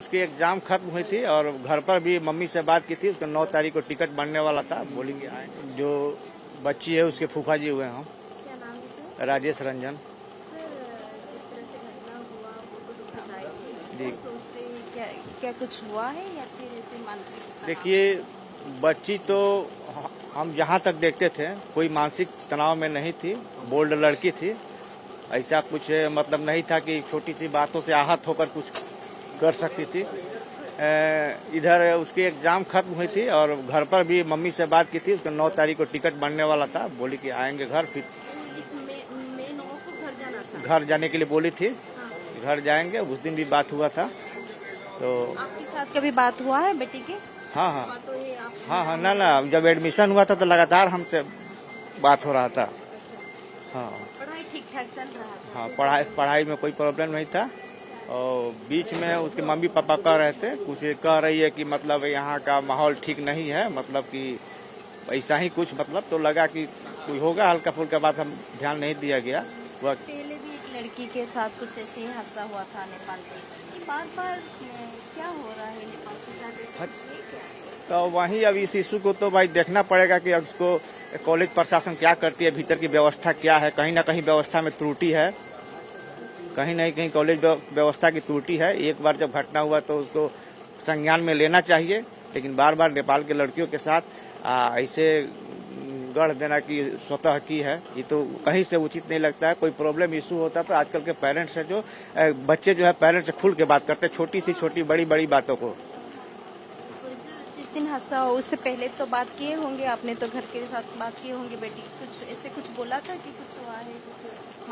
उसकी एग्जाम खत्म हुई थी और घर पर भी मम्मी से बात की थी। उसका 9 तारीख को टिकट बनने वाला था, बोलेंगे आए। जो बच्ची है उसके फूफा जी हुए हैं। क्या नाम है सर? राजेश रंजन। सर, जिस तरह से घटना हुआ वो तो दुखदायक है। जी। क्या सोच रहे हैं? क्या कुछ हुआ है या फिर ऐसे मानसिक तनाव? देखिए, बच्ची तो हम जहाँ तक देखते थे कोई मानसिक तनाव में नहीं थी, बोल्ड लड़की थी। ऐसा कुछ मतलब नहीं था कि छोटी सी बातों से आहत होकर कुछ कर सकती थी। इधर उसकी एग्जाम खत्म हुई थी और घर पर भी मम्मी से बात की थी। उसका 9 तारीख को टिकट बनने वाला था, बोली कि आएंगे घर। फिर इसमें 9 को घर जाना था। घर जाने के लिए बोली थी, हाँ। घर जाएंगे। उस दिन भी बात हुआ था। तो आपके साथ कभी बात हुआ है बेटी के? हाँ हाँ बात तो है आप? हाँ, ना जब एडमिशन हुआ था तो लगातार हमसे बात हो रहा था। अच्छा, हाँ पढ़ाई ठीक ठाक चल रहा था? हाँ, पढ़ाई में कोई प्रॉब्लम नहीं था। और बीच में उसके मम्मी पापा कह रहे थे, कुछ कह रही है कि मतलब यहाँ का माहौल ठीक नहीं है, मतलब कि ऐसा ही कुछ, मतलब तो लगा कि कोई होगा हल्का फुल्का, बात हम ध्यान नहीं दिया गया। वह पहले भी एक लड़की के साथ कुछ ऐसे ही हादसा हुआ था नेपाल में। ये बार क्या हो रहा है नेपाल के साथ? ऐसा कुछ है क्या? तो वहीं अब इस इशू को तो भाई देखना पड़ेगा कि अब उसको कॉलेज प्रशासन क्या करती है, भीतर की व्यवस्था क्या है। कहीं ना कहीं व्यवस्था में त्रुटि है, कहीं ना कहीं कॉलेज व्यवस्था की त्रुटि है। एक बार जब घटना हुआ तो उसको संज्ञान में लेना चाहिए, लेकिन बार बार नेपाल के लड़कियों के साथ ऐसे गढ़ देना कि स्वतः की है, ये तो कहीं से उचित नहीं लगता है। कोई प्रॉब्लम इशू होता तो आजकल के पेरेंट्स है जो बच्चे जो है पेरेंट्स से खुल के बात करते हैं, छोटी सी छोटी बड़ी बड़ी बातों को। जिस दिन हादसा हो उससे पहले तो बात किए होंगे आपने, तो घर के साथ बात किए होंगे बेटी? कुछ ऐसे कुछ बोला था कि कुछ हुआ है, कुछ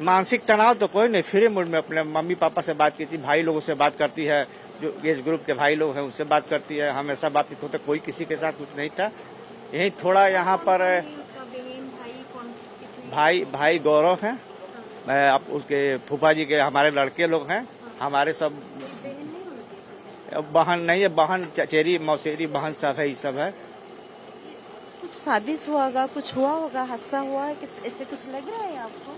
मानसिक तनाव? तो कोई नहीं, फ्री मूड में अपने मम्मी पापा से बात की थी, भाई लोगों से बात करती है, जो एज ग्रुप के भाई लोग हैं उनसे बात करती है, हमेशा बातचीत होता, कोई किसी के साथ कुछ नहीं था। यही थोड़ा यहाँ पर उसका बहन भाई कौन? भाई गौरव हैं, अब उसके फूफा जी के हमारे लड़के लोग हैं, हमारे सब बहन नहीं होती? बहन नहीं है, बहन चचेरी मौसेरी बहन सब है, ये सब है। कुछ साजिश हुआ होगा, कुछ हुआ होगा, हादसा हुआ है, ऐसे कुछ लग रहा है आपको?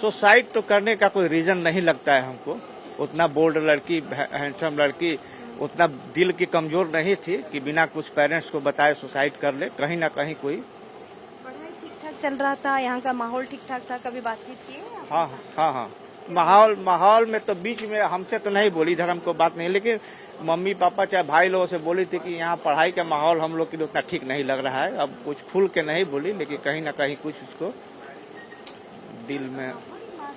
सुसाइड तो करने का कोई रीजन नहीं लगता है हमको। उतना बोल्ड लड़की, हैंडसम लड़की, उतना दिल की कमजोर नहीं थी कि बिना कुछ पेरेंट्स को बताए सुसाइड कर ले। कहीं ना कहीं कोई पढ़ाई ठीक ठाक चल रहा था, यहाँ का माहौल ठीक ठाक था, कभी बातचीत की? हाँ, माहौल में तो बीच में हमसे तो नहीं बोली, इधर हमको बात नहीं, लेकिन मम्मी पापा चाहे भाई लोगों से बोली थी कि यहाँ पढ़ाई का माहौल हम लोग के लिए उतना ठीक नहीं लग रहा है। अब कुछ खुल के नहीं बोली, लेकिन कहीं ना कहीं कुछ उसको दिल में।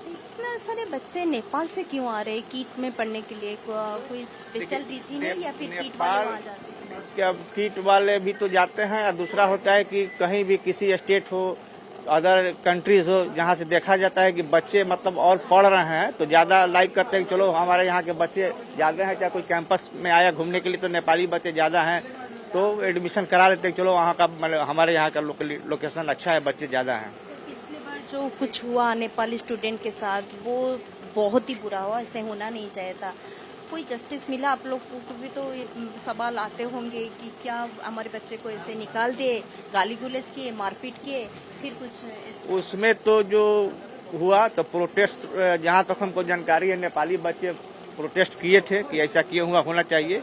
इतना सारे बच्चे नेपाल से क्यों आ रहे हैं कीट में पढ़ने के लिए? कोई स्पेशल रीजन है या फिर कीट वाले वहाँ जाते हैं? क्या कीट वाले भी तो जाते हैं, और दूसरा होता है कि कहीं भी किसी स्टेट हो, अदर कंट्रीज हो, जहाँ से देखा जाता है कि बच्चे मतलब और पढ़ रहे हैं तो ज्यादा लाइक करते हैं कि चलो हमारे यहाँ के बच्चे ज्यादा हैं, चाहे कोई कैंपस में आया घूमने के लिए तो नेपाली बच्चे ज्यादा हैं तो एडमिशन करा लेते हैं, चलो वहाँ का मतलब हमारे यहाँ का लोकेशन अच्छा है, बच्चे ज्यादा हैं। पिछली बार जो कुछ हुआ नेपाली स्टूडेंट के साथ वो बहुत ही बुरा हुआ, ऐसे होना नहीं चाहिए था। कोई जस्टिस मिला? आप लोग को भी तो ये सवाल आते होंगे कि क्या हमारे बच्चे को ऐसे निकाल दिए, गाली गुलेज किए, मारपीट किए, फिर कुछ उसमें तो जो हुआ तो प्रोटेस्ट, जहाँ तक हमको जानकारी है नेपाली बच्चे प्रोटेस्ट किए थे कि ऐसा किए हुआ होना चाहिए।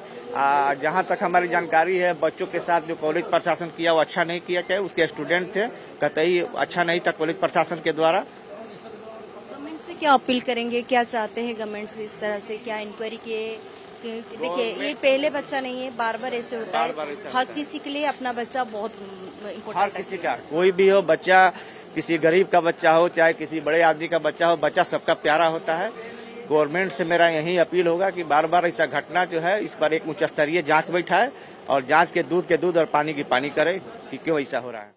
जहाँ तक हमारी जानकारी है बच्चों के साथ जो कॉलेज प्रशासन किया वो अच्छा नहीं किया, चाहे उसके स्टूडेंट थे, कतई अच्छा नहीं था कॉलेज प्रशासन के द्वारा। गवर्नमेंट से क्या अपील करेंगे, क्या चाहते हैं गवर्नमेंट से? इस तरह से क्या इंक्वायरी किए? देखिए ये पहले बच्चा नहीं है, बार बार ऐसे होता है। हर किसी के लिए अपना बच्चा बहुत इम्पोर्टेंट है। हर किसी का, कोई भी हो बच्चा, किसी गरीब का बच्चा हो चाहे किसी बड़े आदमी का बच्चा हो, बच्चा सबका प्यारा होता है। गवर्नमेंट से मेरा यही अपील होगा कि बार बार ऐसा घटना जो है इस पर एक उच्च स्तरीय जांच बैठाए और जांच के दूध और पानी की पानी करे कि क्यों ऐसा हो रहा है।